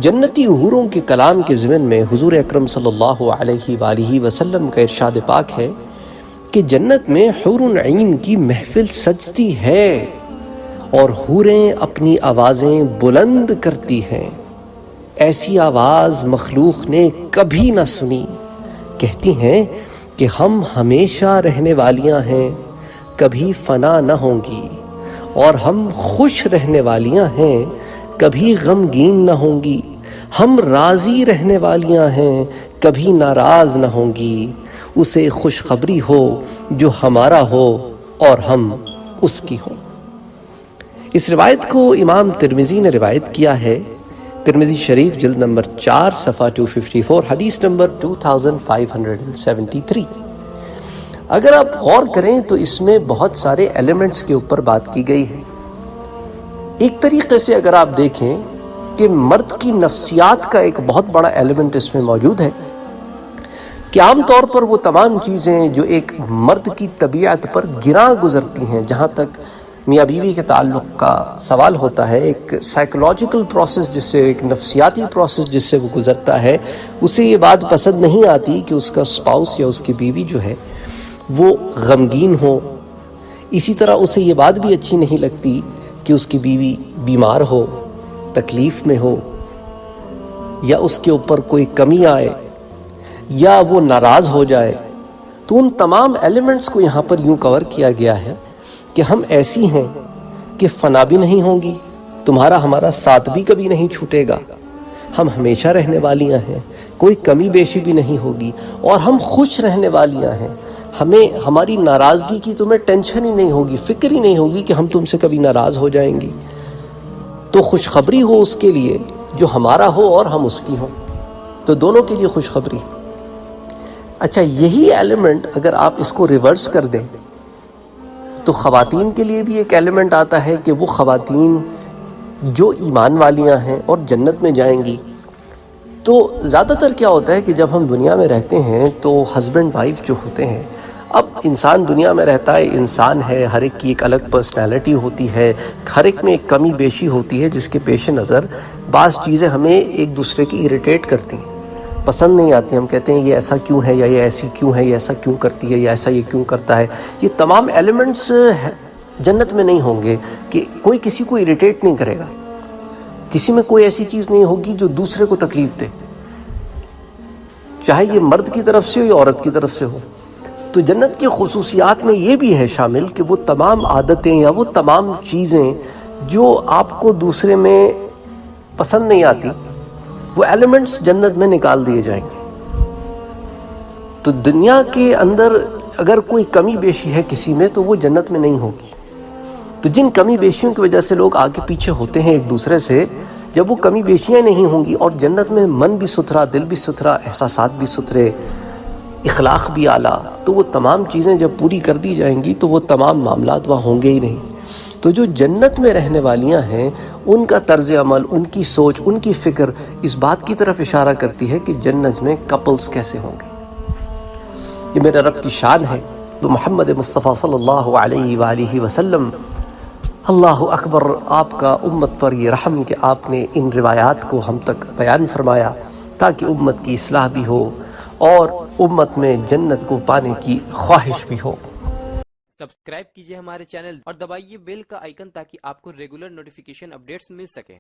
جنتی حوروں کے کلام کے ضمن میں حضور اکرم صلی اللہ علیہ وآلہ وسلم کا ارشاد پاک ہے کہ جنت میں حور عین کی محفل سجتی ہے اور حوریں اپنی آوازیں بلند کرتی ہیں، ایسی آواز مخلوق نے کبھی نہ سنی۔ کہتی ہیں کہ ہم ہمیشہ رہنے والیاں ہیں، کبھی فنا نہ ہوں گی، اور ہم خوش رہنے والیاں ہیں، کبھی غمگین نہ ہوں گی، ہم راضی رہنے والیاں ہیں، کبھی ناراض نہ ہوں گی۔ اسے خوشخبری ہو جو ہمارا ہو اور ہم اس کی ہوں۔ اس روایت کو امام ترمذی نے روایت کیا ہے، ترمذی شریف جلد نمبر 4 صفحہ 254، حدیث نمبر 2573۔ اگر آپ غور کریں تو اس میں بہت سارے ایلیمنٹس کے اوپر بات کی گئی ہے۔ ایک طریقے سے اگر آپ دیکھیں کہ مرد کی نفسیات کا ایک بہت بڑا ایلیمنٹ اس میں موجود ہے کہ عام طور پر وہ تمام چیزیں جو ایک مرد کی طبیعت پر گراں گزرتی ہیں، جہاں تک میاں بیوی کے تعلق کا سوال ہوتا ہے، ایک سائیکولوجیکل پروسیس جس سے، ایک نفسیاتی پروسیس جس سے وہ گزرتا ہے، اسے یہ بات پسند نہیں آتی کہ اس کا اسپاؤس یا اس کی بیوی جو ہے وہ غمگین ہو۔ اسی طرح اسے یہ بات بھی اچھی نہیں لگتی کہ اس کی بیوی بیمار ہو، تکلیف میں ہو، یا اس کے اوپر کوئی کمی آئے، یا وہ ناراض ہو جائے۔ تو ان تمام ایلیمنٹس کو یہاں پر یوں کور کیا گیا ہے کہ ہم ایسی ہیں کہ فنا بھی نہیں ہوں گی، تمہارا ہمارا ساتھ بھی کبھی نہیں چھوٹے گا، ہم ہمیشہ رہنے والیاں ہیں، کوئی کمی بیشی بھی نہیں ہوگی، اور ہم خوش رہنے والیاں ہیں۔ ہمیں ہماری ناراضگی کی تمہیں ٹینشن ہی نہیں ہوگی، فکر ہی نہیں ہوگی کہ ہم تم سے کبھی ناراض ہو جائیں گی۔ تو خوشخبری ہو اس کے لیے جو ہمارا ہو اور ہم اس کی ہوں، تو دونوں کے لیے خوشخبری۔ اچھا، یہی ایلیمنٹ اگر آپ اس کو ریورس کر دیں تو خواتین کے لیے بھی ایک ایلیمنٹ آتا ہے کہ وہ خواتین جو ایمان والیاں ہیں اور جنت میں جائیں گی۔ تو زیادہ تر کیا ہوتا ہے کہ جب ہم دنیا میں رہتے ہیں تو ہسبینڈ وائف جو ہوتے ہیں، اب انسان دنیا میں رہتا ہے، انسان ہے، ہر ایک کی ایک الگ پرسنالٹی ہوتی ہے، ہر ایک میں ایک کمی بیشی ہوتی ہے جس کے پیش نظر بعض چیزیں ہمیں ایک دوسرے کی اریٹیٹ کرتی ہیں، پسند نہیں آتی۔ ہم کہتے ہیں یہ ایسا کیوں ہے، یا یہ ایسی کیوں ہے، یہ ایسا کیوں کرتی ہے، یا ایسا یہ کیوں کرتا ہے۔ یہ تمام ایلیمنٹس جنت میں نہیں ہوں گے کہ کوئی کسی کو اریٹیٹ نہیں کرے گا، کسی میں کوئی ایسی چیز نہیں ہوگی جو دوسرے کو تکلیف دے، چاہے یہ مرد کی طرف سے ہو یا عورت کی طرف سے ہو۔ تو جنت کی خصوصیات میں یہ بھی ہے شامل کہ وہ تمام عادتیں یا وہ تمام چیزیں جو آپ کو دوسرے میں پسند نہیں آتی، وہ ایلیمنٹس جنت میں نکال دیے جائیں گے۔ تو دنیا کے اندر اگر کوئی کمی بیشی ہے کسی میں تو وہ جنت میں نہیں ہوگی۔ تو جن کمی بیشیوں کی وجہ سے لوگ آگے پیچھے ہوتے ہیں ایک دوسرے سے، جب وہ کمی بیشیاں نہیں ہوں گی اور جنت میں من بھی ستھرا، دل بھی ستھرا، احساسات بھی ستھرے، اخلاق بھی اعلیٰ، تو وہ تمام چیزیں جب پوری کر دی جائیں گی تو وہ تمام معاملات وہاں ہوں گے ہی نہیں۔ تو جو جنت میں رہنے والیاں ہیں ان کا طرز عمل، ان کی سوچ، ان کی فکر اس بات کی طرف اشارہ کرتی ہے کہ جنت میں کپلز کیسے ہوں گے۔ یہ میرے رب کی شان ہے، وہ محمد مصطفیٰ صلی اللہ علیہ وآلہ وسلم، اللہ اکبر، آپ کا امت پر یہ رحم کہ آپ نے ان روایات کو ہم تک بیان فرمایا تاکہ امت کی اصلاح بھی ہو اور امت میں جنت کو پانے کی خواہش بھی ہو۔ سبسکرائب کیجئے ہمارے چینل اور دبائیے بیل کا آئیکن تاکہ آپ کو ریگولر نوٹیفیکیشن اپڈیٹس مل سکیں۔